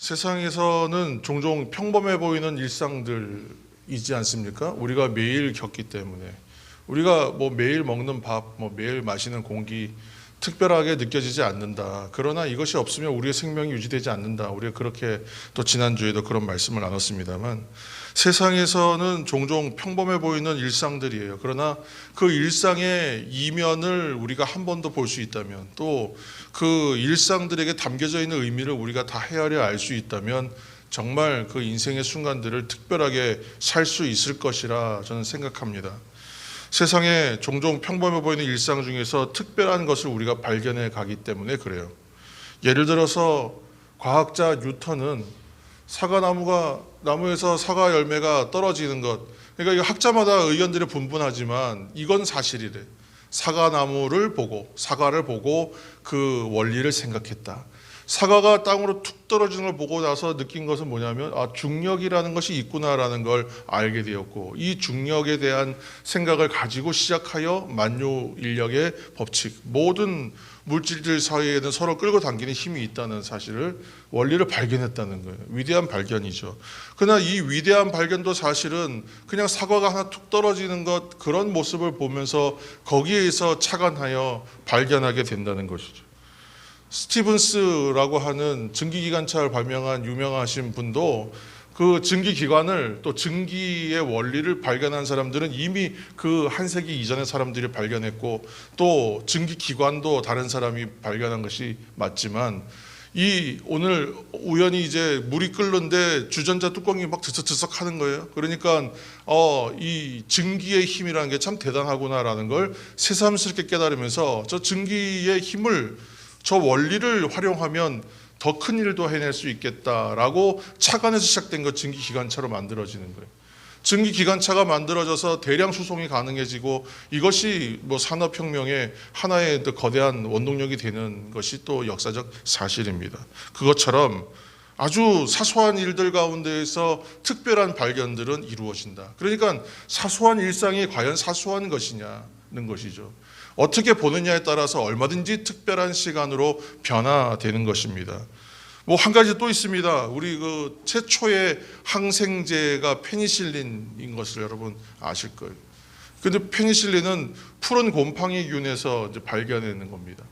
세상에서는 종종 평범해 보이는 일상들이지 않습니까? 우리가 매일 겪기 때문에 우리가 매일 먹는 밥, 매일 마시는 공기 특별하게 느껴지지 않는다. 그러나 이것이 없으면 우리의 생명이 유지되지 않는다. 우리가 그렇게 또 지난주에도 그런 말씀을 나눴습니다만 세상에서는 종종 평범해 보이는 일상들이에요. 그러나 그 일상의 이면을 우리가 한 번 더 볼 수 있다면 또 그 일상들에게 담겨져 있는 의미를 우리가 다 헤아려 알 수 있다면 정말 그 인생의 순간들을 특별하게 살 수 있을 것이라 저는 생각합니다. 세상에 종종 평범해 보이는 일상 중에서 특별한 것을 우리가 발견해 가기 때문에 그래요. 예를 들어서 과학자 뉴턴은 나무에서 사과 열매가 떨어지는 것, 그러니까 이거 학자마다 의견들이 분분하지만 이건 사실이래. 사과를 보고 그 원리를 생각했다. 사과가 땅으로 툭 떨어지는 걸 보고 나서 느낀 것은 뭐냐면 중력이라는 것이 있구나라는 걸 알게 되었고, 이 중력에 대한 생각을 가지고 시작하여 만유인력의 법칙, 모든 물질들 사이에는 서로 끌고 당기는 힘이 있다는 사실을, 원리를 발견했다는 거예요. 위대한 발견이죠. 그러나 이 위대한 발견도 사실은 그냥 사과가 하나 툭 떨어지는 것, 그런 모습을 보면서 거기에서 착안하여 발견하게 된다는 것이죠. 스티븐스라고 하는 증기기관차를 발명한 유명하신 분도 그 증기기관을, 또 증기의 원리를 발견한 사람들은 이미 그 한 세기 이전의 사람들이 발견했고, 또 증기기관도 다른 사람이 발견한 것이 맞지만, 오늘 우연히 이제 물이 끓는데 주전자 뚜껑이 막 드석드석 하는 거예요. 그러니까 이 증기의 힘이라는 게 참 대단하구나라는 걸 새삼스럽게 깨달으면서 저 증기의 힘을, 저 원리를 활용하면 더 큰 일도 해낼 수 있겠다라고 착안해서 시작된 것, 증기기관차로 만들어지는 거예요. 증기기관차가 만들어져서 대량 수송이 가능해지고, 이것이 산업혁명의 하나의 거대한 원동력이 되는 것이 또 역사적 사실입니다. 그것처럼 아주 사소한 일들 가운데에서 특별한 발견들은 이루어진다. 그러니까 사소한 일상이 과연 사소한 것이냐는 것이죠. 어떻게 보느냐에 따라서 얼마든지 특별한 시간으로 변화되는 것입니다. 한 가지 또 있습니다. 우리 그 최초의 항생제가 페니실린인 것을 여러분 아실 거예요. 근데 페니실린은 푸른 곰팡이균에서 이제 발견해낸 겁니다.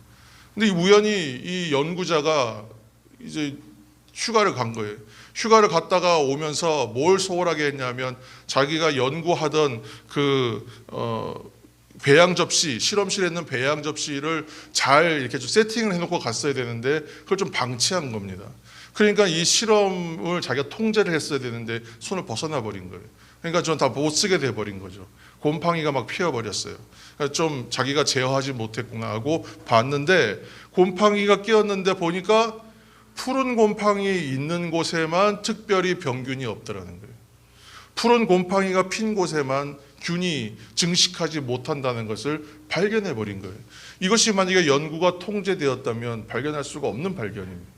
근데 우연히 이 연구자가 이제 휴가를 간 거예요. 휴가를 갔다가 오면서 뭘 소홀하게 했냐면, 자기가 연구하던 배양 접시, 실험실에 있는 배양 접시를 잘 이렇게 좀 세팅을 해놓고 갔어야 되는데 그걸 좀 방치한 겁니다. 그러니까 이 실험을 자기가 통제를 했어야 되는데 손을 벗어나 버린 거예요. 그러니까 전 다 못 쓰게 돼 버린 거죠. 곰팡이가 막 피어버렸어요. 그러니까 좀 자기가 제어하지 못했구나 하고 봤는데, 곰팡이가 끼었는데 보니까 푸른 곰팡이 있는 곳에만 특별히 병균이 없더라는 거예요. 푸른 곰팡이가 핀 곳에만 균이 증식하지 못한다는 것을 발견해 버린 거예요. 이것이 만약에 연구가 통제되었다면 발견할 수가 없는 발견입니다.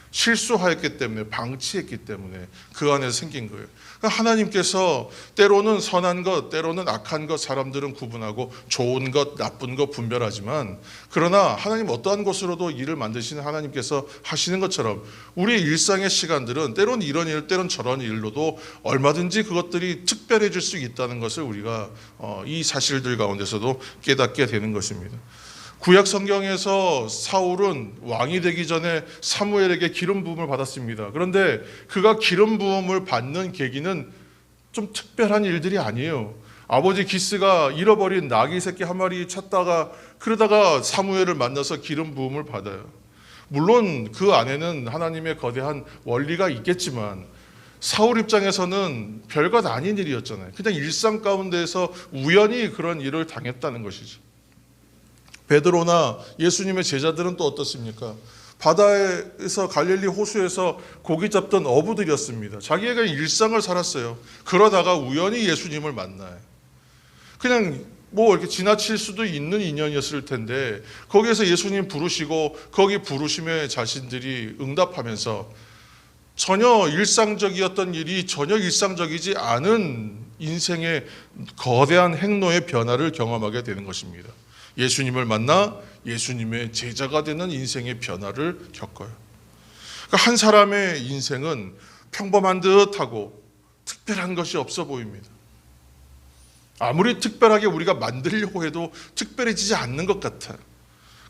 실수하였기 때문에, 방치했기 때문에 그 안에서 생긴 거예요. 그러니까 하나님께서 때로는 선한 것, 때로는 악한 것, 사람들은 구분하고 좋은 것, 나쁜 것 분별하지만, 그러나 하나님 어떠한 것으로도 일을 만드시는 하나님께서 하시는 것처럼 우리의 일상의 시간들은 때로는 이런 일, 때로는 저런 일로도 얼마든지 그것들이 특별해질 수 있다는 것을 우리가 이 사실들 가운데서도 깨닫게 되는 것입니다. 구약 성경에서 사울은 왕이 되기 전에 사무엘에게 기름 부음을 받았습니다. 그런데 그가 기름 부음을 받는 계기는 좀 특별한 일들이 아니에요. 아버지 기스가 잃어버린 나귀 새끼 한 마리 찾다가, 그러다가 사무엘을 만나서 기름 부음을 받아요. 물론 그 안에는 하나님의 거대한 원리가 있겠지만 사울 입장에서는 별것 아닌 일이었잖아요. 그냥 일상 가운데에서 우연히 그런 일을 당했다는 것이죠. 베드로나 예수님의 제자들은 또 어떻습니까? 바다에서, 갈릴리 호수에서 고기 잡던 어부들이었습니다. 자기가 일상을 살았어요. 그러다가 우연히 예수님을 만나요. 그냥 이렇게 지나칠 수도 있는 인연이었을 텐데 거기에서 예수님 부르시고, 거기 부르심에 자신들이 응답하면서 전혀 일상적이었던 일이 전혀 일상적이지 않은 인생의 거대한 행로의 변화를 경험하게 되는 것입니다. 예수님을 만나 예수님의 제자가 되는 인생의 변화를 겪어요. 그러니까 한 사람의 인생은 평범한 듯하고 특별한 것이 없어 보입니다. 아무리 특별하게 우리가 만들려고 해도 특별해지지 않는 것 같아요.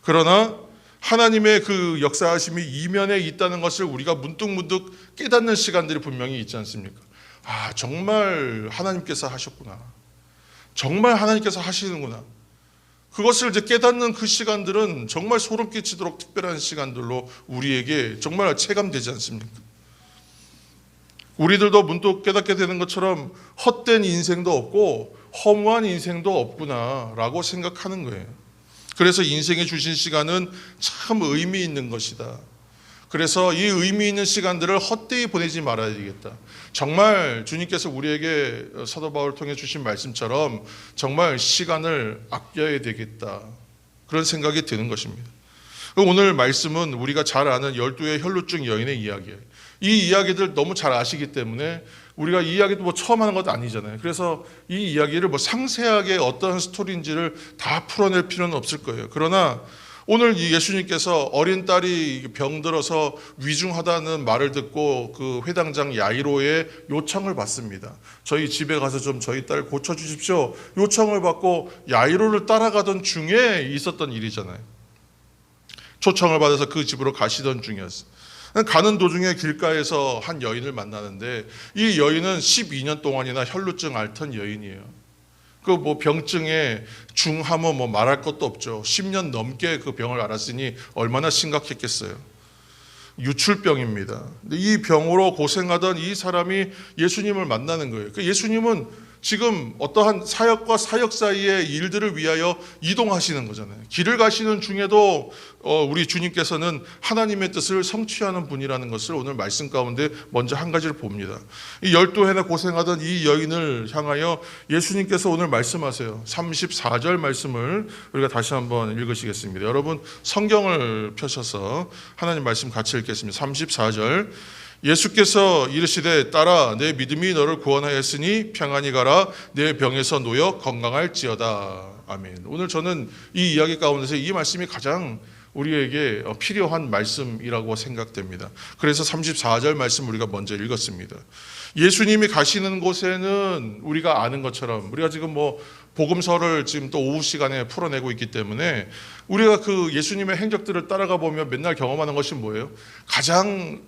그러나 하나님의 그 역사하심이 이면에 있다는 것을 우리가 문득문득 깨닫는 시간들이 분명히 있지 않습니까? 아, 정말 하나님께서 하셨구나. 정말 하나님께서 하시는구나. 그것을 이제 깨닫는 그 시간들은 정말 소름 끼치도록 특별한 시간들로 우리에게 정말 체감되지 않습니까? 우리들도 문득 깨닫게 되는 것처럼 헛된 인생도 없고 허무한 인생도 없구나라고 생각하는 거예요. 그래서 인생에 주신 시간은 참 의미 있는 것이다. 그래서 이 의미 있는 시간들을 헛되이 보내지 말아야 되겠다. 정말 주님께서 우리에게 사도 바울을 통해 주신 말씀처럼 정말 시간을 아껴야 되겠다. 그런 생각이 드는 것입니다. 오늘 말씀은 우리가 잘 아는 12의 혈루증 여인의 이야기예요. 이 이야기들 너무 잘 아시기 때문에 우리가 이 이야기도 뭐 처음 하는 것도 아니잖아요. 그래서 이 이야기를 뭐 상세하게 어떤 스토리인지를 다 풀어낼 필요는 없을 거예요. 그러나 오늘 이 예수님께서 어린 딸이 병들어서 위중하다는 말을 듣고 그 회당장 야이로의 요청을 받습니다. 저희 집에 가서 좀 저희 딸 고쳐주십시오. 요청을 받고 야이로를 따라가던 중에 있었던 일이잖아요. 초청을 받아서 그 집으로 가시던 중이었어요. 가는 도중에 길가에서 한 여인을 만나는데 이 여인은 12년 동안이나 혈루증 앓던 여인이에요. 그 뭐 병증에 중하면 뭐 말할 것도 없죠. 10년 넘게 그 병을 앓았으니 얼마나 심각했겠어요. 유출병입니다. 이 병으로 고생하던 이 사람이 예수님을 만나는 거예요. 예수님은 지금 어떠한 사역과 사역 사이의 일들을 위하여 이동하시는 거잖아요. 길을 가시는 중에도 우리 주님께서는 하나님의 뜻을 성취하는 분이라는 것을 오늘 말씀 가운데 먼저 한 가지를 봅니다. 이 12해나 고생하던 이 여인을 향하여 예수님께서 오늘 말씀하세요. 34절 말씀을 우리가 다시 한번 읽으시겠습니다. 여러분 성경을 펴셔서 하나님 말씀 같이 읽겠습니다. 34절 예수께서 이르시되 딸아 내 믿음이 너를 구원하였으니 평안히 가라 내 병에서 놓여 건강할지어다. 아멘. 오늘 저는 이 이야기 가운데서 이 말씀이 가장 우리에게 필요한 말씀이라고 생각됩니다. 그래서 34절 말씀 우리가 먼저 읽었습니다. 예수님이 가시는 곳에는 우리가 아는 것처럼 우리가 지금 뭐 복음서를 지금 또 오후 시간에 풀어내고 있기 때문에 우리가 그 예수님의 행적들을 따라가 보면 맨날 경험하는 것이 뭐예요? 가장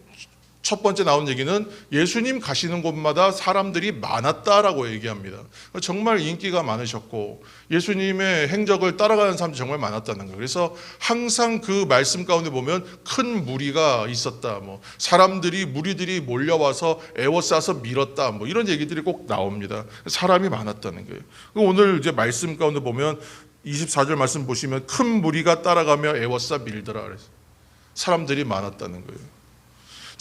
첫 번째 나온 얘기는 예수님 가시는 곳마다 사람들이 많았다라고 얘기합니다. 정말 인기가 많으셨고 예수님의 행적을 따라가는 사람들이 정말 많았다는 거예요. 그래서 항상 그 말씀 가운데 보면 큰 무리가 있었다. 뭐 사람들이 무리들이 몰려와서 에워싸서 밀었다. 뭐 이런 얘기들이 꼭 나옵니다. 사람이 많았다는 거예요. 오늘 이제 말씀 가운데 보면 24절 말씀 보시면 큰 무리가 따라가며 에워싸 밀더라. 그래서 사람들이 많았다는 거예요.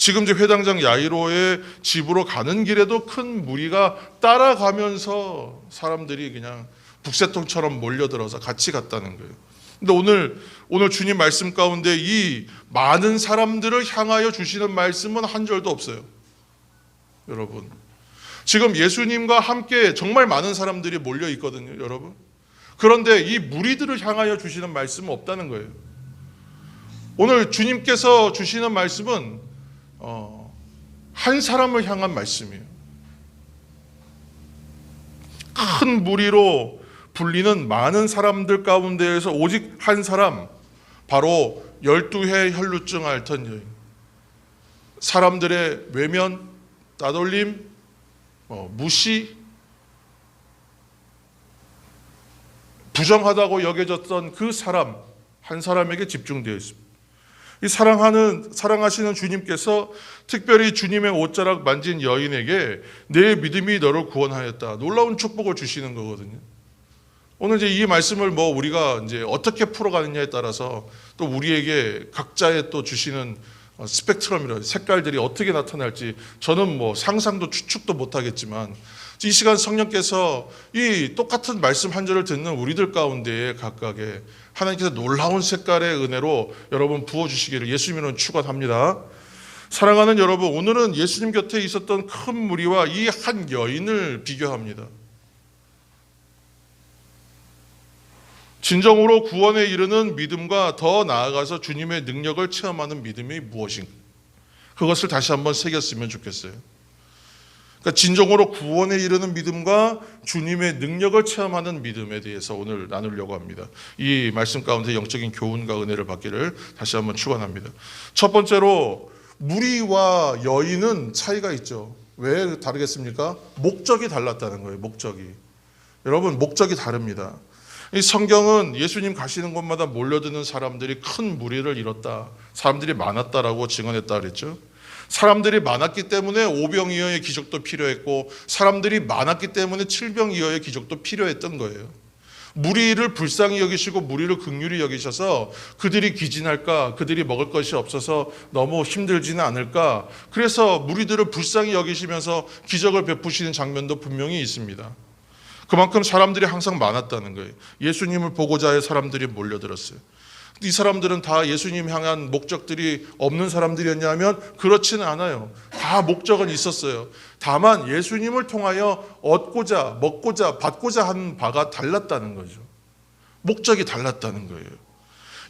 지금 이제 회당장 야이로의 집으로 가는 길에도 큰 무리가 따라가면서 사람들이 그냥 북새통처럼 몰려들어서 같이 갔다는 거예요. 근데 오늘 주님 말씀 가운데 이 많은 사람들을 향하여 주시는 말씀은 한 절도 없어요. 여러분, 지금 예수님과 함께 정말 많은 사람들이 몰려 있거든요, 여러분. 그런데 이 무리들을 향하여 주시는 말씀은 없다는 거예요. 오늘 주님께서 주시는 말씀은 한 사람을 향한 말씀이에요. 큰 무리로 불리는 많은 사람들 가운데에서 오직 한 사람, 바로 12해 혈루증 앓던 여인. 사람들의 외면, 따돌림, 무시, 부정하다고 여겨졌던 그 사람, 한 사람에게 집중되어 있습니다. 이 사랑하시는 주님께서 특별히 주님의 옷자락 만진 여인에게 내 믿음이 너를 구원하였다. 놀라운 축복을 주시는 거거든요. 오늘 이제 이 말씀을 뭐 우리가 이제 어떻게 풀어가느냐에 따라서 또 우리에게 각자의 또 주시는 스펙트럼이라 색깔들이 어떻게 나타날지 저는 뭐 상상도 추측도 못하겠지만 이 시간 성령께서 이 똑같은 말씀 한 절을 듣는 우리들 가운데에 각각의 하나님께서 놀라운 색깔의 은혜로 여러분 부어주시기를 예수님은 축원합니다. 사랑하는 여러분, 오늘은 예수님 곁에 있었던 큰 무리와 이 한 여인을 비교합니다. 진정으로 구원에 이르는 믿음과 더 나아가서 주님의 능력을 체험하는 믿음이 무엇인가? 그것을 다시 한번 새겼으면 좋겠어요. 그러니까 진정으로 구원에 이르는 믿음과 주님의 능력을 체험하는 믿음에 대해서 오늘 나누려고 합니다. 이 말씀 가운데 영적인 교훈과 은혜를 받기를 다시 한번 축원합니다. 첫 번째로 무리와 여인은 차이가 있죠. 왜 다르겠습니까? 목적이 달랐다는 거예요. 목적이. 여러분, 목적이 다릅니다. 이 성경은 예수님 가시는 곳마다 몰려드는 사람들이 큰 무리를 이뤘다, 사람들이 많았다라고 증언했다 그랬죠. 사람들이 많았기 때문에 오병이어의 기적도 필요했고, 사람들이 많았기 때문에 칠병이어의 기적도 필요했던 거예요. 무리를 불쌍히 여기시고 무리를 긍휼히 여기셔서 그들이 기진할까, 그들이 먹을 것이 없어서 너무 힘들지는 않을까, 그래서 무리들을 불쌍히 여기시면서 기적을 베푸시는 장면도 분명히 있습니다. 그만큼 사람들이 항상 많았다는 거예요. 예수님을 보고자 해 사람들이 몰려들었어요. 이 사람들은 다 예수님 향한 목적들이 없는 사람들이었냐면 그렇지는 않아요. 다 목적은 있었어요. 다만 예수님을 통하여 얻고자, 먹고자, 받고자 하는 바가 달랐다는 거죠. 목적이 달랐다는 거예요.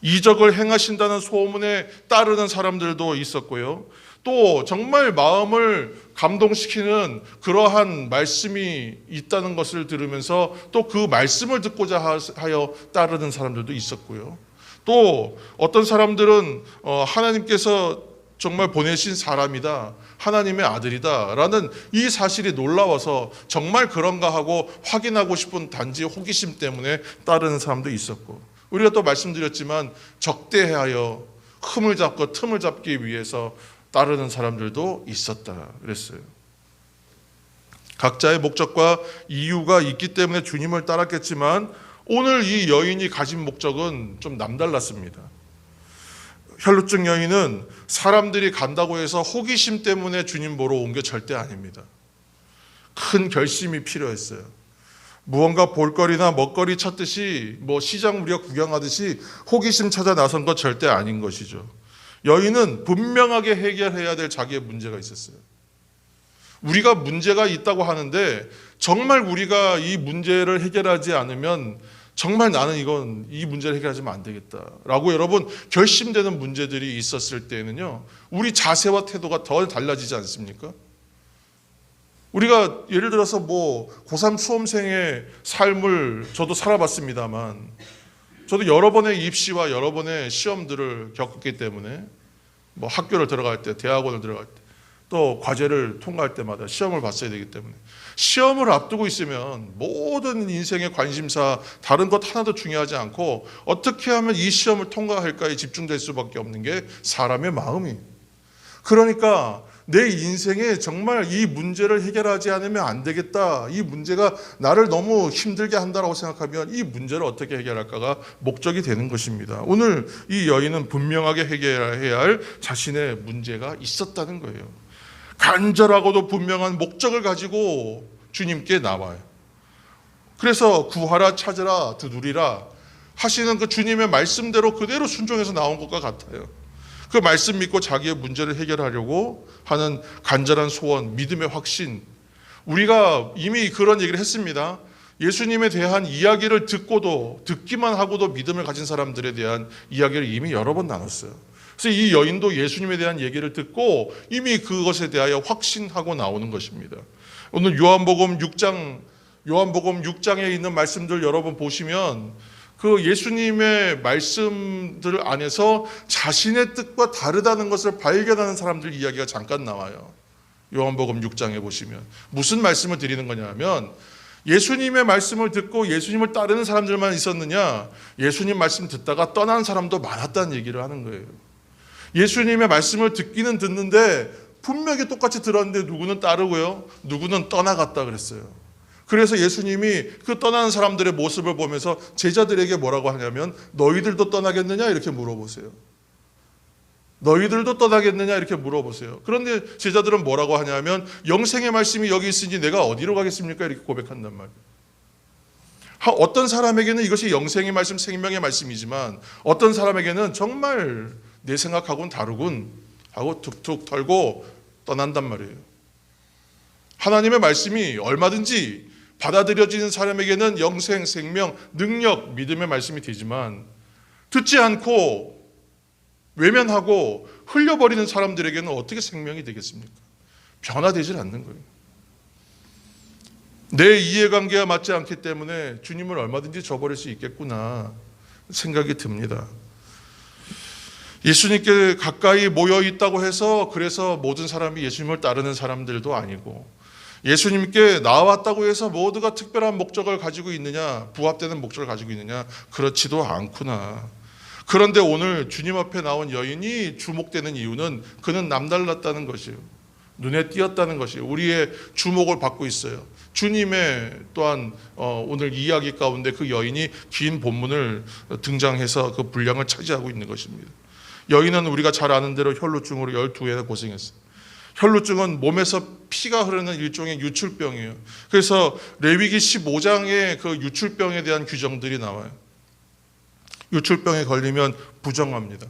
이적을 행하신다는 소문에 따르는 사람들도 있었고요. 또 정말 마음을 감동시키는 그러한 말씀이 있다는 것을 들으면서 또 그 말씀을 듣고자 하여 따르는 사람들도 있었고요. 또 어떤 사람들은 하나님께서 정말 보내신 사람이다, 하나님의 아들이다 라는 이 사실이 놀라워서 정말 그런가 하고 확인하고 싶은 단지 호기심 때문에 따르는 사람도 있었고, 우리가 또 말씀드렸지만 적대하여 흠을 잡고 틈을 잡기 위해서 따르는 사람들도 있었다 그랬어요. 각자의 목적과 이유가 있기 때문에 주님을 따랐겠지만 오늘 이 여인이 가진 목적은 좀 남달랐습니다. 혈루증 여인은 사람들이 간다고 해서 호기심 때문에 주님 보러 온 게 절대 아닙니다. 큰 결심이 필요했어요. 무언가 볼거리나 먹거리 찾듯이 시장 우리가 구경하듯이 호기심 찾아 나선 것 절대 아닌 것이죠. 여인은 분명하게 해결해야 될 자기의 문제가 있었어요. 우리가 문제가 있다고 하는데 정말 우리가 이 문제를 해결하지 않으면 정말 나는 이 문제를 해결하지면 안 되겠다라고 여러분 결심되는 문제들이 있었을 때는요, 우리 자세와 태도가 더 달라지지 않습니까? 우리가 예를 들어서 고3 수험생의 삶을 저도 살아봤습니다만, 저도 여러 번의 입시와 여러 번의 시험들을 겪었기 때문에 학교를 들어갈 때, 대학원을 들어갈 때, 또 과제를 통과할 때마다 시험을 봤어야 되기 때문에 시험을 앞두고 있으면 모든 인생의 관심사 다른 것 하나도 중요하지 않고 어떻게 하면 이 시험을 통과할까에 집중될 수밖에 없는 게 사람의 마음이. 그러니까 내 인생에 정말 이 문제를 해결하지 않으면 안 되겠다, 이 문제가 나를 너무 힘들게 한다라고 생각하면 이 문제를 어떻게 해결할까가 목적이 되는 것입니다. 오늘 이 여인은 분명하게 해결해야 할 자신의 문제가 있었다는 거예요. 간절하고도 분명한 목적을 가지고 주님께 나와요. 그래서 구하라, 찾으라, 두드리라 하시는 그 주님의 말씀대로 그대로 순종해서 나온 것과 같아요. 그 말씀 믿고 자기의 문제를 해결하려고 하는 간절한 소원, 믿음의 확신. 우리가 이미 그런 얘기를 했습니다. 예수님에 대한 이야기를 듣기만 하고도 믿음을 가진 사람들에 대한 이야기를 이미 여러 번 나눴어요. 그래서 이 여인도 예수님에 대한 얘기를 듣고 이미 그것에 대하여 확신하고 나오는 것입니다. 오늘 요한복음 6장에 있는 말씀들 여러분 보시면 그 예수님의 말씀들 안에서 자신의 뜻과 다르다는 것을 발견하는 사람들 이야기가 잠깐 나와요. 요한복음 6장에 보시면 무슨 말씀을 드리는 거냐면, 예수님의 말씀을 듣고 예수님을 따르는 사람들만 있었느냐, 예수님 말씀 듣다가 떠난 사람도 많았다는 얘기를 하는 거예요. 예수님의 말씀을 듣기는 듣는데 분명히 똑같이 들었는데 누구는 따르고요, 누구는 떠나갔다 그랬어요. 그래서 예수님이 그 떠나는 사람들의 모습을 보면서 제자들에게 뭐라고 하냐면, 너희들도 떠나겠느냐 이렇게 물어보세요. 너희들도 떠나겠느냐 이렇게 물어보세요. 그런데 제자들은 뭐라고 하냐면, 영생의 말씀이 여기 있으니 내가 어디로 가겠습니까 이렇게 고백한단 말이에요. 어떤 사람에게는 이것이 영생의 말씀, 생명의 말씀이지만 어떤 사람에게는 정말 내 생각하고는 다르군 하고 툭툭 털고 떠난단 말이에요. 하나님의 말씀이 얼마든지 받아들여지는 사람에게는 영생, 생명, 능력, 믿음의 말씀이 되지만 듣지 않고 외면하고 흘려버리는 사람들에게는 어떻게 생명이 되겠습니까? 변화되질 않는 거예요. 내 이해관계가 맞지 않기 때문에 주님을 얼마든지 저버릴 수 있겠구나 생각이 듭니다. 예수님께 가까이 모여 있다고 해서 그래서 모든 사람이 예수님을 따르는 사람들도 아니고, 예수님께 나왔다고 해서 모두가 특별한 목적을 가지고 있느냐, 부합되는 목적을 가지고 있느냐, 그렇지도 않구나. 그런데 오늘 주님 앞에 나온 여인이 주목되는 이유는 그는 남달랐다는 것이에요. 눈에 띄었다는 것이에요. 우리의 주목을 받고 있어요. 주님의 또한 오늘 이야기 가운데 그 여인이 긴 본문을 등장해서 그 분량을 차지하고 있는 것입니다. 여인은 우리가 잘 아는 대로 혈루증으로 12회나 고생했어요. 혈루증은 몸에서 피가 흐르는 일종의 유출병이에요. 그래서 레위기 15장에 그 유출병에 대한 규정들이 나와요. 유출병에 걸리면 부정합니다.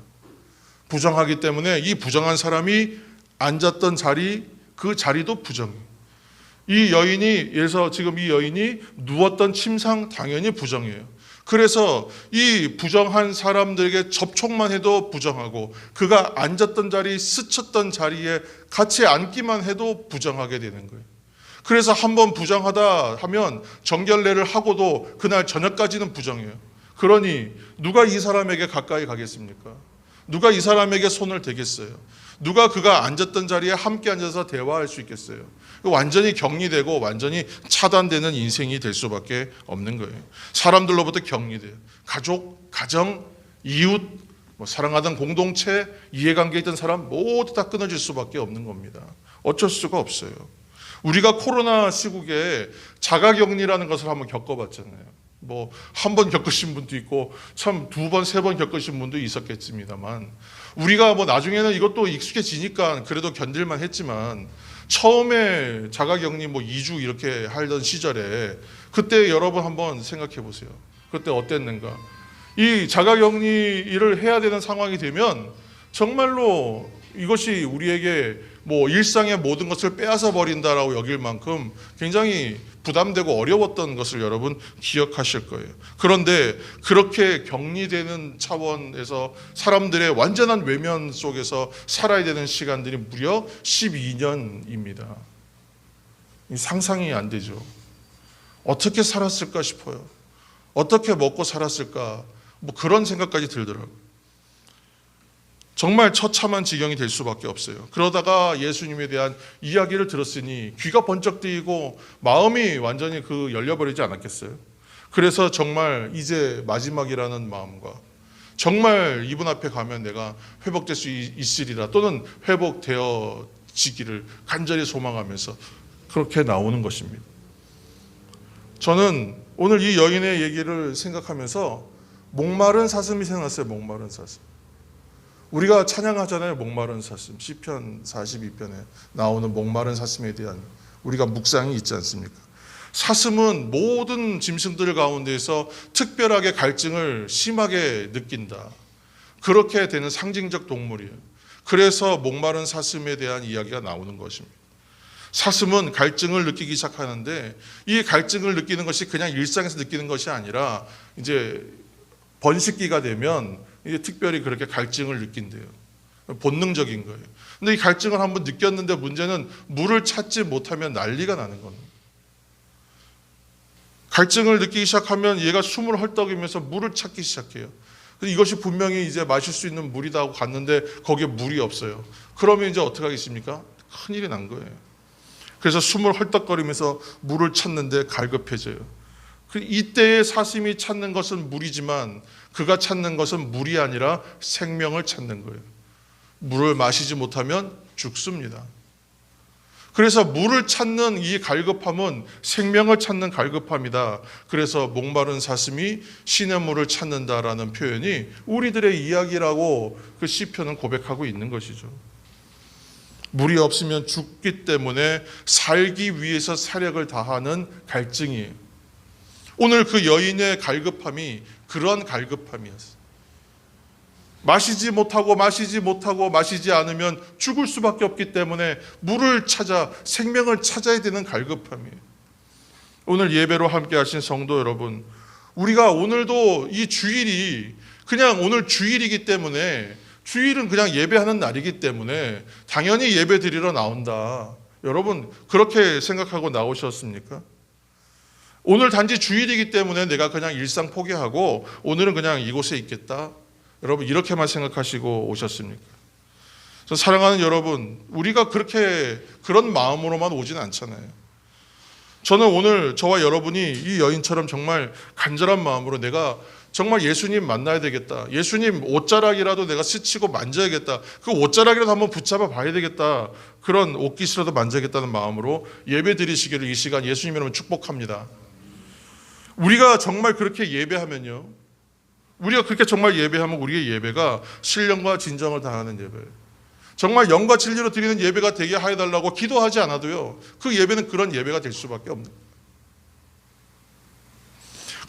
부정하기 때문에 이 부정한 사람이 앉았던 자리, 그 자리도 부정이에요. 이 여인이, 예를 들어서 지금 이 여인이 누웠던 침상 당연히 부정이에요. 그래서 이 부정한 사람들에게 접촉만 해도 부정하고, 그가 앉았던 자리, 스쳤던 자리에 같이 앉기만 해도 부정하게 되는 거예요. 그래서 한번 부정하다 하면 정결례를 하고도 그날 저녁까지는 부정해요. 그러니 누가 이 사람에게 가까이 가겠습니까? 누가 이 사람에게 손을 대겠어요? 누가 그가 앉았던 자리에 함께 앉아서 대화할 수 있겠어요? 완전히 격리되고 완전히 차단되는 인생이 될 수밖에 없는 거예요. 사람들로부터 격리돼요. 가족, 가정, 이웃, 사랑하던 공동체, 이해관계에 있던 사람 모두 다 끊어질 수밖에 없는 겁니다. 어쩔 수가 없어요. 우리가 코로나 시국에 자가격리라는 것을 한번 겪어봤잖아요. 한 번 겪으신 분도 있고 참 2번, 3번 겪으신 분도 있었겠습니다만, 우리가 나중에는 이것도 익숙해지니까 그래도 견딜만 했지만, 처음에 자가격리 2주 이렇게 하던 시절에 그때 여러분 한번 생각해 보세요. 그때 어땠는가? 이 자가격리를 해야 되는 상황이 되면 정말로 이것이 우리에게 일상의 모든 것을 빼앗아 버린다라고 여길 만큼 굉장히 부담되고 어려웠던 것을 여러분 기억하실 거예요. 그런데 그렇게 격리되는 차원에서 사람들의 완전한 외면 속에서 살아야 되는 시간들이 무려 12년입니다. 상상이 안 되죠. 어떻게 살았을까 싶어요. 어떻게 먹고 살았을까, 그런 생각까지 들더라고요. 정말 처참한 지경이 될 수밖에 없어요. 그러다가 예수님에 대한 이야기를 들었으니 귀가 번쩍 뜨이고 마음이 완전히 열려버리지 않았겠어요? 그래서 정말 이제 마지막이라는 마음과, 정말 이분 앞에 가면 내가 회복될 수 있으리라, 또는 회복되어지기를 간절히 소망하면서 그렇게 나오는 것입니다. 저는 오늘 이 여인의 얘기를 생각하면서 목마른 사슴이 생각났어요. 목마른 사슴. 우리가 찬양하잖아요. 목마른 사슴. 시편 42편에 나오는 목마른 사슴에 대한 우리가 묵상이 있지 않습니까? 사슴은 모든 짐승들 가운데서 특별하게 갈증을 심하게 느낀다. 그렇게 되는 상징적 동물이에요. 그래서 목마른 사슴에 대한 이야기가 나오는 것입니다. 사슴은 갈증을 느끼기 시작하는데, 이 갈증을 느끼는 것이 그냥 일상에서 느끼는 것이 아니라 이제 번식기가 되면 이제 특별히 그렇게 갈증을 느낀대요. 본능적인 거예요. 근데 이 갈증을 한번 느꼈는데 문제는 물을 찾지 못하면 난리가 나는 겁니다. 갈증을 느끼기 시작하면 얘가 숨을 헐떡이면서 물을 찾기 시작해요. 이것이 분명히 이제 마실 수 있는 물이다 하고 갔는데 거기에 물이 없어요. 그러면 이제 어떻게 하겠습니까? 큰일이 난 거예요. 그래서 숨을 헐떡거리면서 물을 찾는데 갈급해져요. 이때의 사슴이 찾는 것은 물이지만 그가 찾는 것은 물이 아니라 생명을 찾는 거예요. 물을 마시지 못하면 죽습니다. 그래서 물을 찾는 이 갈급함은 생명을 찾는 갈급함이다. 그래서 목마른 사슴이 신의 물을 찾는다라는 표현이 우리들의 이야기라고 그 시편은 고백하고 있는 것이죠. 물이 없으면 죽기 때문에 살기 위해서 사력을 다하는 갈증이에요. 오늘 그 여인의 갈급함이 그런 갈급함이었어요. 마시지 못하고 않으면 죽을 수밖에 없기 때문에 물을 찾아 생명을 찾아야 되는 갈급함이에요. 오늘 예배로 함께 하신 성도 여러분, 우리가 오늘도 이 주일이 그냥 오늘 주일이기 때문에 주일은 그냥 예배하는 날이기 때문에 당연히 예배 드리러 나온다. 여러분 그렇게 생각하고 나오셨습니까? 오늘 단지 주일이기 때문에 내가 그냥 일상 포기하고 오늘은 그냥 이곳에 있겠다. 여러분 이렇게만 생각하시고 오셨습니까? 사랑하는 여러분, 우리가 그렇게 그런 마음으로만 오진 않잖아요. 저는 오늘 저와 여러분이 이 여인처럼 정말 간절한 마음으로 내가 정말 예수님 만나야 되겠다. 예수님 옷자락이라도 내가 스치고 만져야겠다. 그 옷자락이라도 한번 붙잡아 봐야 되겠다. 그런 옷깃이라도 만져야겠다는 마음으로 예배 드리시기를 이 시간 예수님 이름으로 축복합니다. 우리가 정말 그렇게 예배하면요. 우리가 그렇게 정말 예배하면 우리의 예배가 신령과 진정을 다하는 예배예요. 정말 영과 진리로 드리는 예배가 되게 하여달라고 기도하지 않아도요. 그 예배는 그런 예배가 될 수밖에 없는 거예요.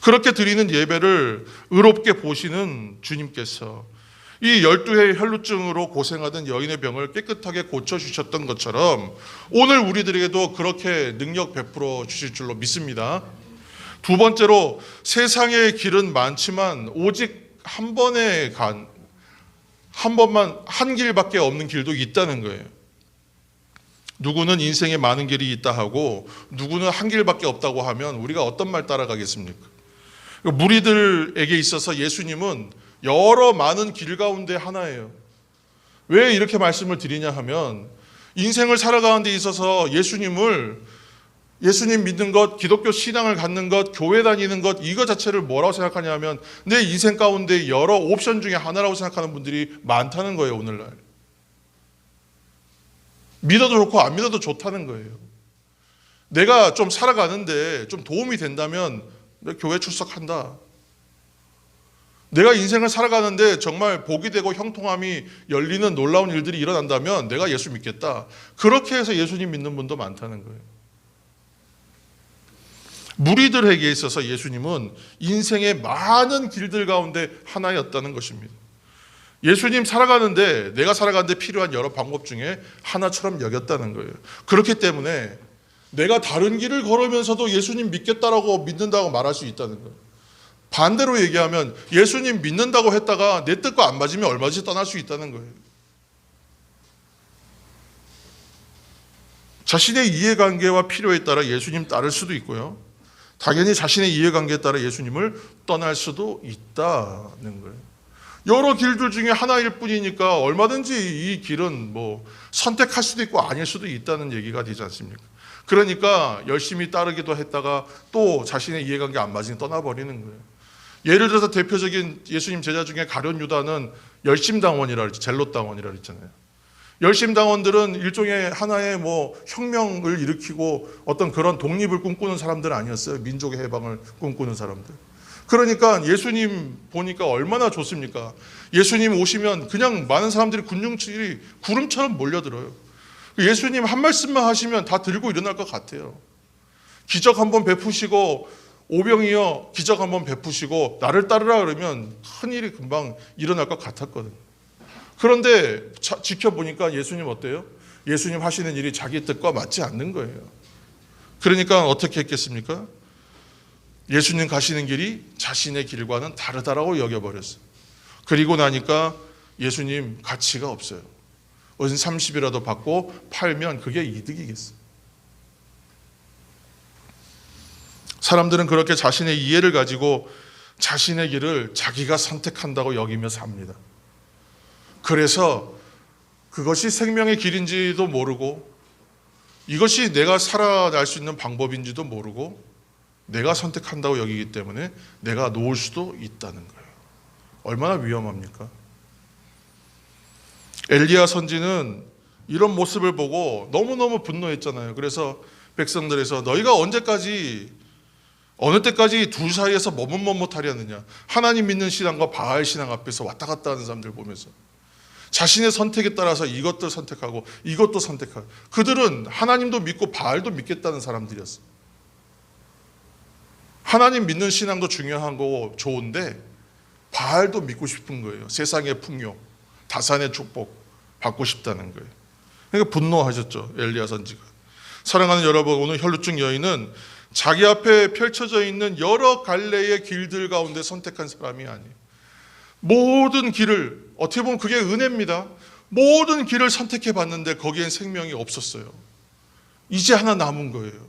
그렇게 드리는 예배를 의롭게 보시는 주님께서 이 12해의 혈루증으로 고생하던 여인의 병을 깨끗하게 고쳐주셨던 것처럼 오늘 우리들에게도 그렇게 능력 베풀어 주실 줄로 믿습니다. 두 번째로 세상의 길은 많지만 오직 한 길밖에 없는 길도 있다는 거예요. 누구는 인생에 많은 길이 있다 하고 누구는 한 길밖에 없다고 하면 우리가 어떤 말 따라가겠습니까? 무리들에게 있어서 예수님은 여러 많은 길 가운데 하나예요. 왜 이렇게 말씀을 드리냐 하면 인생을 살아가는 데 있어서 예수님 믿는 것, 기독교 신앙을 갖는 것, 교회 다니는 것 이거 자체를 뭐라고 생각하냐 하면 내 인생 가운데 여러 옵션 중에 하나라고 생각하는 분들이 많다는 거예요. 오늘날 믿어도 좋고 안 믿어도 좋다는 거예요. 내가 좀 살아가는데 좀 도움이 된다면 교회 출석한다. 내가 인생을 살아가는데 정말 복이 되고 형통함이 열리는 놀라운 일들이 일어난다면 내가 예수 믿겠다. 그렇게 해서 예수님 믿는 분도 많다는 거예요. 무리들에게 있어서 예수님은 인생의 많은 길들 가운데 하나였다는 것입니다. 예수님 살아가는데 내가 살아가는데 필요한 여러 방법 중에 하나처럼 여겼다는 거예요. 그렇기 때문에 내가 다른 길을 걸으면서도 예수님 믿겠다라고 믿는다고 말할 수 있다는 거예요. 반대로 얘기하면 예수님 믿는다고 했다가 내 뜻과 안 맞으면 얼마든지 떠날 수 있다는 거예요. 자신의 이해관계와 필요에 따라 예수님 따를 수도 있고요. 당연히 자신의 이해관계에 따라 예수님을 떠날 수도 있다는 거예요. 여러 길들 중에 하나일 뿐이니까 얼마든지 이 길은 선택할 수도 있고 아닐 수도 있다는 얘기가 되지 않습니까? 그러니까 열심히 따르기도 했다가 또 자신의 이해관계 안 맞으니 떠나버리는 거예요. 예를 들어서 대표적인 예수님 제자 중에 가룟 유다는 열심당원이라 그랬죠. 젤롯당원이라 그랬잖아요. 열심당원들은 일종의 하나의 혁명을 일으키고 어떤 그런 독립을 꿈꾸는 사람들 아니었어요. 민족의 해방을 꿈꾸는 사람들. 그러니까 예수님 보니까 얼마나 좋습니까? 예수님 오시면 그냥 많은 사람들이 군중들이 구름처럼 몰려들어요. 예수님 한 말씀만 하시면 다 들고 일어날 것 같아요. 기적 한번 베푸시고 오병이어 기적 한번 베푸시고 나를 따르라 그러면 큰일이 금방 일어날 것 같았거든요. 그런데 지켜보니까 예수님 어때요? 예수님 하시는 일이 자기 뜻과 맞지 않는 거예요. 그러니까 어떻게 했겠습니까? 예수님 가시는 길이 자신의 길과는 다르다라고 여겨버렸어요. 그리고 나니까 예수님 가치가 없어요. 은 30이라도 받고 팔면 그게 이득이겠어요. 사람들은 그렇게 자신의 이해를 가지고 자신의 길을 자기가 선택한다고 여기며 삽니다. 그래서 그것이 생명의 길인지도 모르고 이것이 내가 살아날 수 있는 방법인지도 모르고 내가 선택한다고 여기기 때문에 내가 놓을 수도 있다는 거예요. 얼마나 위험합니까? 엘리야 선지는 이런 모습을 보고 너무너무 분노했잖아요. 그래서 백성들에서 너희가 어느 때까지 둘 사이에서 머뭇머뭇하려느냐. 하나님 믿는 신앙과 바알 신앙 앞에서 왔다 갔다 하는 사람들 보면서 자신의 선택에 따라서 이것도 선택하고 이것도 선택하고 그들은 하나님도 믿고 바알도 믿겠다는 사람들이었어요. 하나님 믿는 신앙도 중요한 거고 좋은데 바알도 믿고 싶은 거예요. 세상의 풍요, 다산의 축복 받고 싶다는 거예요. 그러니까 분노하셨죠. 엘리야 선지가. 사랑하는 여러분, 오늘 혈루증 여인은 자기 앞에 펼쳐져 있는 여러 갈래의 길들 가운데 선택한 사람이 아니에요. 모든 길을 어떻게 보면 그게 은혜입니다. 모든 길을 선택해 봤는데 거기엔 생명이 없었어요. 이제 하나 남은 거예요.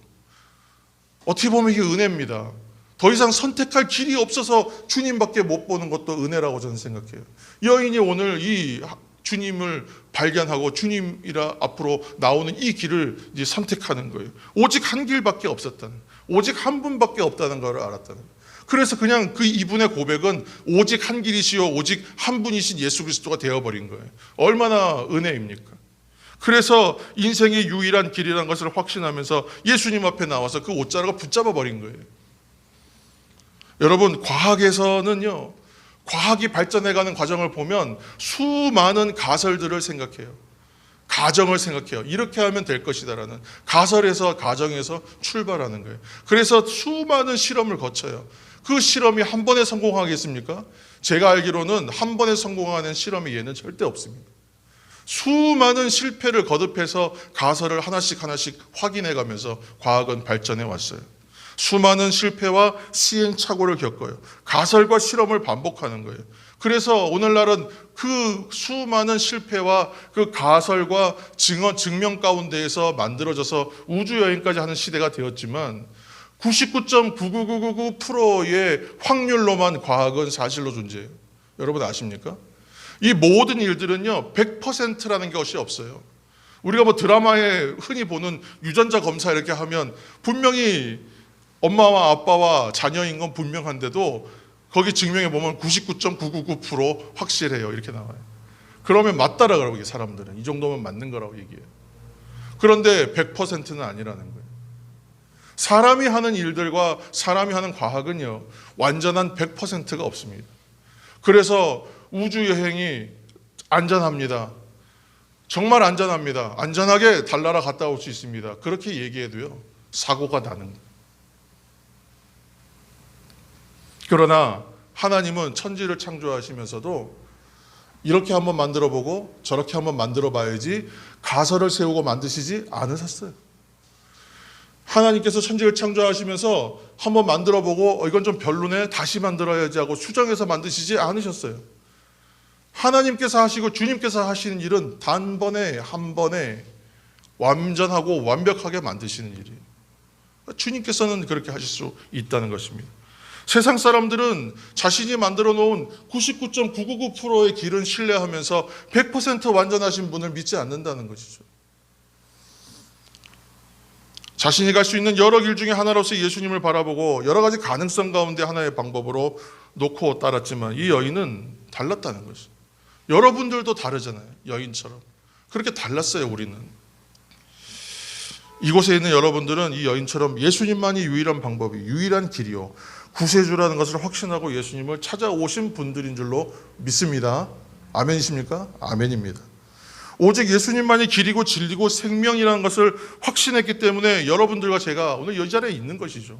어떻게 보면 이게 은혜입니다. 더 이상 선택할 길이 없어서 주님밖에 못 보는 것도 은혜라고 저는 생각해요. 여인이 오늘 이 주님을 발견하고 주님이라 앞으로 나오는 이 길을 이제 선택하는 거예요. 오직 한 길밖에 없었다는, 오직 한 분밖에 없다는 걸 알았다는 거예요. 그래서 그냥 그 이분의 고백은 오직 한 길이시요 오직 한 분이신 예수 그리스도가 되어버린 거예요. 얼마나 은혜입니까? 그래서 인생의 유일한 길이라는 것을 확신하면서 예수님 앞에 나와서 그 옷자락을 붙잡아 버린 거예요. 여러분, 과학에서는요, 과학이 발전해가는 과정을 보면 수많은 가설들을 생각해요. 가정을 생각해요. 이렇게 하면 될 것이다라는 가설에서, 가정에서 출발하는 거예요. 그래서 수많은 실험을 거쳐요. 그 실험이 한 번에 성공하겠습니까? 제가 알기로는 한 번에 성공하는 실험이 얘는 절대 없습니다. 수많은 실패를 거듭해서 가설을 하나씩 하나씩 확인해 가면서 과학은 발전해 왔어요. 수많은 실패와 시행착오를 겪어요. 가설과 실험을 반복하는 거예요. 그래서 오늘날은 그 수많은 실패와 그 가설과 증명 가운데에서 만들어져서 우주여행까지 하는 시대가 되었지만 99.99999%의 확률로만 과학은 사실로 존재해요. 여러분 아십니까? 이 모든 일들은요 100%라는 것이 없어요. 우리가 뭐 드라마에 흔히 보는 유전자 검사 이렇게 하면 분명히 엄마와 아빠와 자녀인 건 분명한데도 거기 증명해 보면 99.999% 확실해요. 이렇게 나와요. 그러면 맞다라 그러고 이게 사람들은 이 정도면 맞는 거라고 얘기해요. 그런데 100%는 아니라는 거예요. 사람이 하는 일들과 사람이 하는 과학은요 완전한 100%가 없습니다. 그래서 우주 여행이 안전합니다. 정말 안전합니다. 안전하게 달나라 갔다 올 수 있습니다. 그렇게 얘기해도요 사고가 나는 거예요. 그러나 하나님은 천지를 창조하시면서도 이렇게 한번 만들어보고 저렇게 한번 만들어봐야지 가설을 세우고 만드시지 않으셨어요. 하나님께서 천지를 창조하시면서 한번 만들어보고 이건 좀 별로네 다시 만들어야지 하고 수정해서 만드시지 않으셨어요. 하나님께서 하시고 주님께서 하시는 일은 단번에 한 번에 완전하고 완벽하게 만드시는 일이에요. 주님께서는 그렇게 하실 수 있다는 것입니다. 세상 사람들은 자신이 만들어 놓은 99.999%의 길은 신뢰하면서 100% 완전하신 분을 믿지 않는다는 것이죠. 자신이 갈 수 있는 여러 길 중에 하나로서 예수님을 바라보고 여러 가지 가능성 가운데 하나의 방법으로 놓고 따랐지만 이 여인은 달랐다는 것이죠. 여러분들도 다르잖아요. 여인처럼. 그렇게 달랐어요. 우리는. 이곳에 있는 여러분들은 이 여인처럼 예수님만이 유일한 방법이 유일한 길이요 구세주라는 것을 확신하고 예수님을 찾아오신 분들인 줄로 믿습니다. 아멘이십니까? 아멘입니다. 오직 예수님만이 길이고 진리고 생명이라는 것을 확신했기 때문에 여러분들과 제가 오늘 이 자리에 있는 것이죠.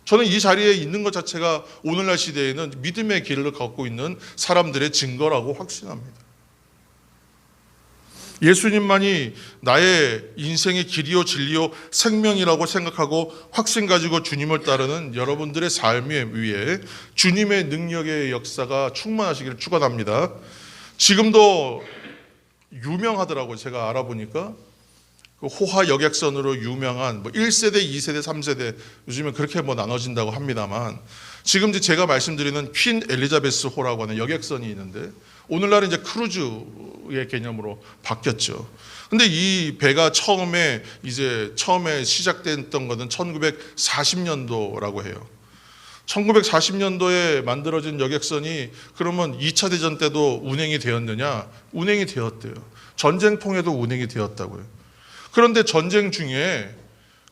저는 이 자리에 있는 것 자체가 오늘날 시대에는 믿음의 길을 걷고 있는 사람들의 증거라고 확신합니다. 예수님만이 나의 인생의 길이요 진리요 생명이라고 생각하고 확신 가지고 주님을 따르는 여러분들의 삶 위에 주님의 능력의 역사가 충만하시기를 축원합니다. 지금도 유명하더라고요. 제가 알아보니까 그 호화 여객선으로 유명한 뭐 1세대, 2세대, 3세대 요즘에 그렇게 뭐 나눠진다고 합니다만 지금 이제 제가 말씀드리는 퀸 엘리자베스 호라고 하는 여객선이 있는데 오늘날은 이제 크루즈의 개념으로 바뀌었죠. 근데 이 배가 처음에 시작됐던 것은 1940년도라고 해요. 1940년도에 만들어진 여객선이 그러면 2차 대전 때도 운행이 되었느냐? 운행이 되었대요. 전쟁통에도 운행이 되었다고요. 그런데 전쟁 중에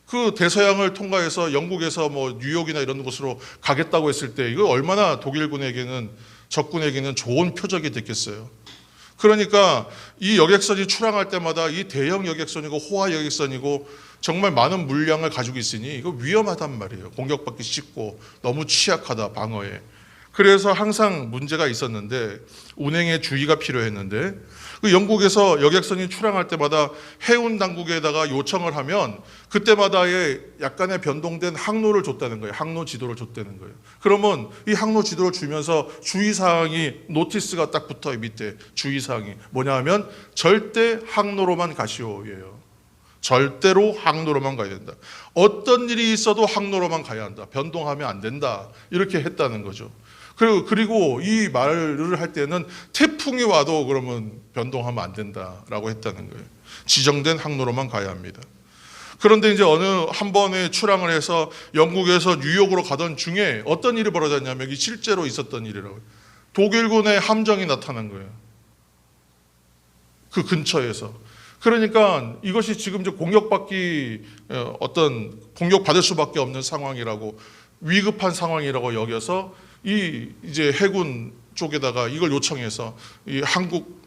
그 대서양을 통과해서 영국에서 뭐 뉴욕이나 이런 곳으로 가겠다고 했을 때 이거 얼마나 적군에게는 좋은 표적이 됐겠어요. 그러니까 이 여객선이 출항할 때마다 이 대형 여객선이고 호화 여객선이고 정말 많은 물량을 가지고 있으니 이거 위험하단 말이에요. 공격받기 쉽고 너무 취약하다 방어에. 그래서 항상 문제가 있었는데 운행에 주의가 필요했는데 그 영국에서 여객선이 출항할 때마다 해운 당국에다가 요청을 하면 그때마다의 약간의 변동된 항로를 줬다는 거예요. 항로 지도를 줬다는 거예요. 그러면 이 항로 지도를 주면서 주의사항이 노티스가 딱 붙어요. 밑에 주의사항이 뭐냐 하면 절대 항로로만 가시오예요. 절대로 항로로만 가야 된다. 어떤 일이 있어도 항로로만 가야 한다. 변동하면 안 된다. 이렇게 했다는 거죠. 그리고 이 말을 할 때는 태풍이 와도 그러면 변동하면 안 된다라고 했다는 거예요. 지정된 항로로만 가야 합니다. 그런데 이제 어느 한 번에 출항을 해서 영국에서 뉴욕으로 가던 중에 어떤 일이 벌어졌냐면 이게 실제로 있었던 일이라고요. 독일군의 함정이 나타난 거예요. 그 근처에서. 그러니까 이것이 지금 이제 공격받을 수밖에 없는 상황이라고, 위급한 상황이라고 여겨서 이제 해군 쪽에다가 이걸 요청해서 이 한국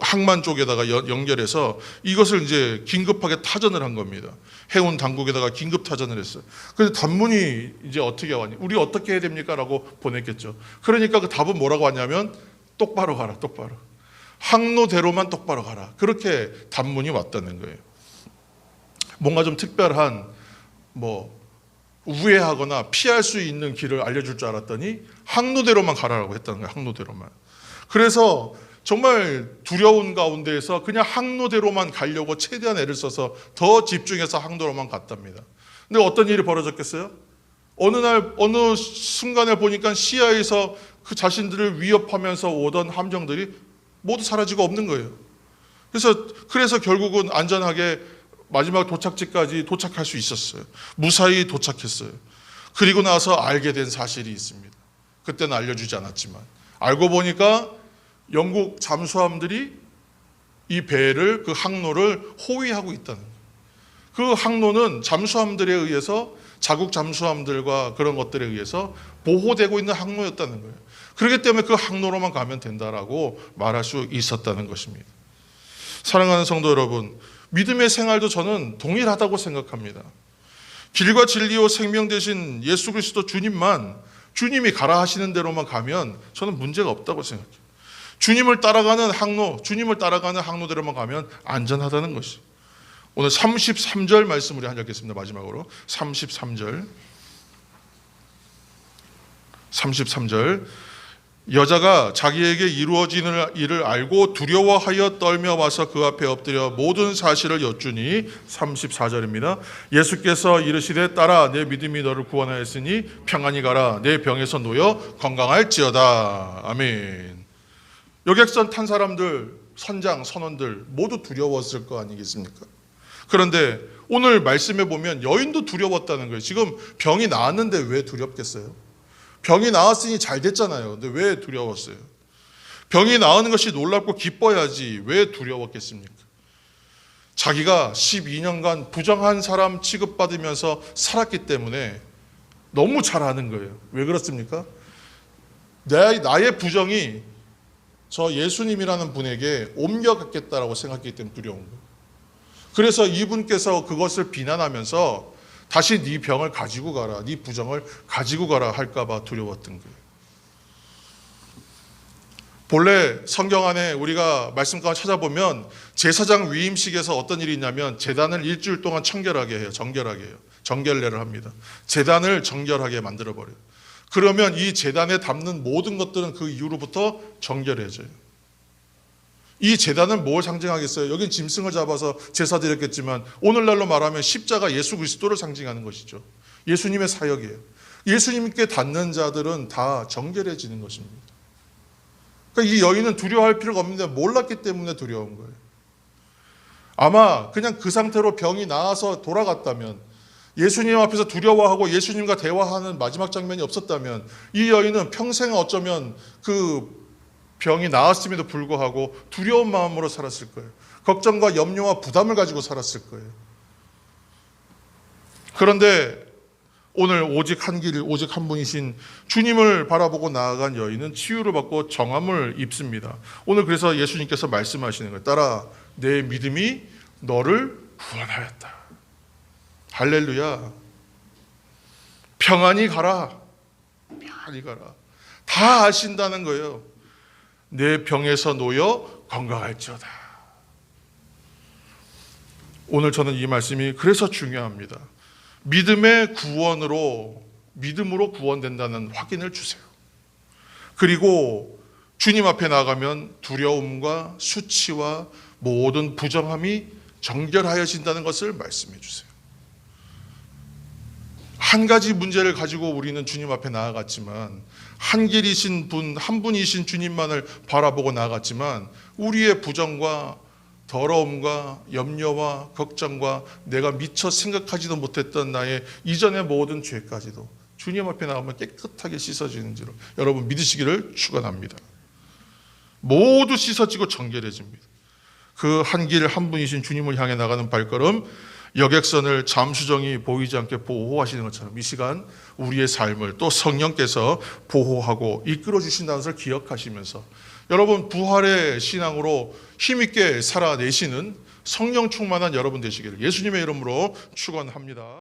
항만 쪽에다가 연결해서 이것을 이제 긴급하게 타전을 한 겁니다. 해운 당국에다가 긴급 타전을 했어요. 그래서 단문이 이제 어떻게 왔니? 우리 어떻게 해야 됩니까? 라고 보냈겠죠. 그러니까 그 답은 뭐라고 왔냐면 똑바로 가라, 똑바로. 항로대로만 똑바로 가라. 그렇게 단문이 왔다는 거예요. 뭔가 좀 특별한 우회하거나 피할 수 있는 길을 알려줄 줄 알았더니 항로대로만 가라라고 했다는 거예요. 항로대로만. 그래서 정말 두려운 가운데에서 그냥 항로대로만 가려고 최대한 애를 써서 더 집중해서 항로로만 갔답니다. 근데 어떤 일이 벌어졌겠어요? 어느 순간에 보니까 시야에서 그 자신들을 위협하면서 오던 함정들이 모두 사라지고 없는 거예요. 그래서 결국은 안전하게 마지막 도착지까지 도착할 수 있었어요. 무사히 도착했어요. 그리고 나서 알게 된 사실이 있습니다. 그때는 알려주지 않았지만 알고 보니까 영국 잠수함들이 이 배를, 그 항로를 호위하고 있다는 거예요. 그 항로는 잠수함들에 의해서, 자국 잠수함들과 그런 것들에 의해서 보호되고 있는 항로였다는 거예요. 그렇기 때문에 그 항로로만 가면 된다라고 말할 수 있었다는 것입니다. 사랑하는 성도 여러분, 믿음의 생활도 저는 동일하다고 생각합니다. 길과 진리요 생명 되신 예수 그리스도 주님이 가라 하시는 대로만 가면 저는 문제가 없다고 생각해요. 주님을 따라가는 항로대로만 가면 안전하다는 것이. 오늘 33절 말씀 우리 한번 읽겠습니다. 마지막으로 33절. 여자가 자기에게 이루어지는 일을 알고 두려워하여 떨며 와서 그 앞에 엎드려 모든 사실을 여쭈니 34절입니다. 예수께서 이르시되 딸아 내 믿음이 너를 구원하였으니 평안히 가라 내 병에서 놓여 건강할지어다. 아멘. 여객선 탄 사람들, 선원들 모두 두려웠을 거 아니겠습니까? 그런데 오늘 말씀에 보면 여인도 두려웠다는 거예요. 지금 병이 나았는데 왜 두렵겠어요? 병이 나았으니 잘 됐잖아요. 근데 왜 두려웠어요? 병이 나은 것이 놀랍고 기뻐야지 왜 두려웠겠습니까? 자기가 12년간 부정한 사람 취급받으면서 살았기 때문에 너무 잘 아는 거예요. 왜 그렇습니까? 나의 부정이 저 예수님이라는 분에게 옮겨갔겠다라고 생각했기 때문에 두려운 거예요. 그래서 이분께서 그것을 비난하면서 다시 네 병을 가지고 가라, 네 부정을 가지고 가라 할까 봐 두려웠던 거예요. 본래 성경 안에 우리가 말씀 가운데 찾아보면 제사장 위임식에서 어떤 일이 있냐면 제단을 일주일 동안 정결하게 해요. 정결례를 합니다. 제단을 정결하게 만들어버려요. 그러면 이 제단에 담는 모든 것들은 그 이후로부터 정결해져요. 이 제단은 뭘 상징하겠어요? 여긴 짐승을 잡아서 제사 드렸겠지만 오늘날로 말하면 십자가 예수 그리스도를 상징하는 것이죠. 예수님의 사역이에요. 예수님께 닿는 자들은 다 정결해지는 것입니다. 그러니까 이 여인은 두려워할 필요가 없는데 몰랐기 때문에 두려운 거예요. 아마 그냥 그 상태로 병이 나아서 돌아갔다면, 예수님 앞에서 두려워하고 예수님과 대화하는 마지막 장면이 없었다면 이 여인은 평생 어쩌면 그 병이 나았음에도 불구하고 두려운 마음으로 살았을 거예요. 걱정과 염려와 부담을 가지고 살았을 거예요. 그런데 오늘 오직 한 길, 오직 한 분이신 주님을 바라보고 나아간 여인은 치유를 받고 정함을 입습니다. 오늘 그래서 예수님께서 말씀하시는 거예요. 딸아, 내 믿음이 너를 구원하였다. 할렐루야. 평안히 가라. 평안히 가라. 다 아신다는 거예요. 내 병에서 놓여 건강할지어다. 오늘 저는 이 말씀이 그래서 중요합니다. 믿음으로 구원된다는 확인을 주세요. 그리고 주님 앞에 나가면 두려움과 수치와 모든 부정함이 정결하여진다는 것을 말씀해 주세요. 한 가지 문제를 가지고 우리는 주님 앞에 나아갔지만, 한 길이신 분, 한 분이신 주님만을 바라보고 나아갔지만, 우리의 부정과 더러움과 염려와 걱정과 내가 미처 생각하지도 못했던 나의 이전의 모든 죄까지도 주님 앞에 나가면 깨끗하게 씻어지는 줄을 여러분 믿으시기를 축원합니다. 모두 씻어지고 정결해집니다. 그 한 길 한 분이신 주님을 향해 나가는 발걸음, 여객선을 잠수정이 보이지 않게 보호하시는 것처럼 이 시간 우리의 삶을 또 성령께서 보호하고 이끌어 주신다는 것을 기억하시면서 여러분 부활의 신앙으로 힘있게 살아내시는 성령 충만한 여러분 되시기를 예수님의 이름으로 축원합니다.